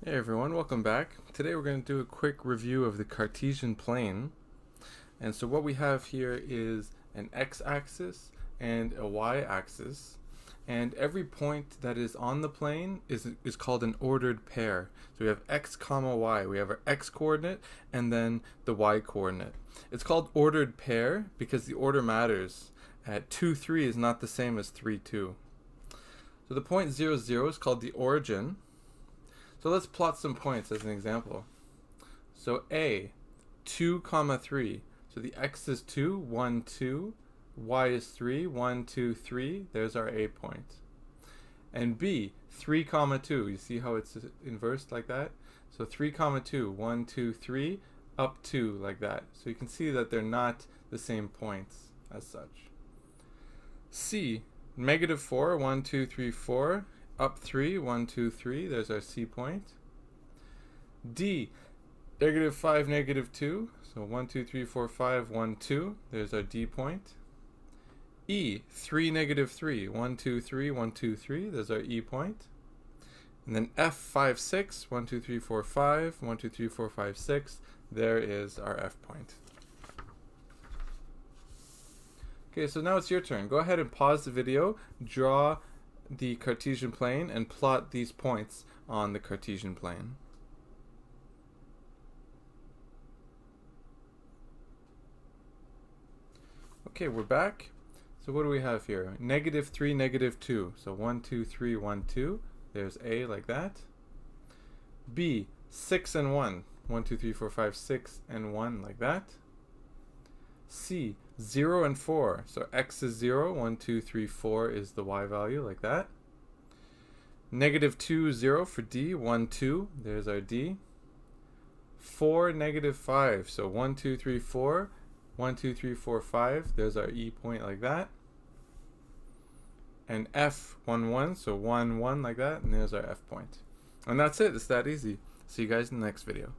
Hey everyone, welcome back. Today we're going to do a quick review of the Cartesian plane. And so what we have here is an x-axis and a y-axis. And every point that is on the plane is called an ordered pair. So we have x comma y. We have our x-coordinate and then the y-coordinate. It's called ordered pair because the order matters. 2, 3 is not the same as 3, 2. So the point 0, 0 is called the origin. So let's plot some points as an example. So A, 2 comma 3. So the x is 2, 1, 2. Y is 3, 1, 2, 3. There's our A point. And B, 3 comma 2. You see how it's inversed like that? So 3 comma 2, 1, 2, 3, up 2 like that. So you can see that they're not the same points as such. C, negative 4, 1, 2, 3, 4. Up 3, 1, 2, 3, there's our C point. D, negative 5, negative 2, so 1, 2, 3, 4, 5, 1, 2, there's our D point. E, 3, negative 3, 1, 2, 3, 1, 2, 3, there's our E point. And then F, 5, 6, 1, 2, 3, 4, 5, 1, 2, 3, 4, 5, 6, there is our F point. Okay, so now it's your turn. Go ahead and pause the video, draw the Cartesian plane and plot these points on the Cartesian plane. Okay, we're back. So what do we have here? Negative 3, negative 2. So 1, 2, 3, 1, 2. There's A like that. B, 6 and 1. 1, 2, 3, 4, 5, 6 and 1 like that. C, 0 and 4. So x is 0, 1, 2, 3, 4 is the y value, like that. Negative 2, 0 for D, 1, 2. There's our D. 4, negative 5. So 1, 2, 3, 4. 1, 2, 3, 4, 5. There's our E point like that. And F, 1, 1. So 1, 1 like that. And there's our F point. And that's it. It's that easy. See you guys in the next video.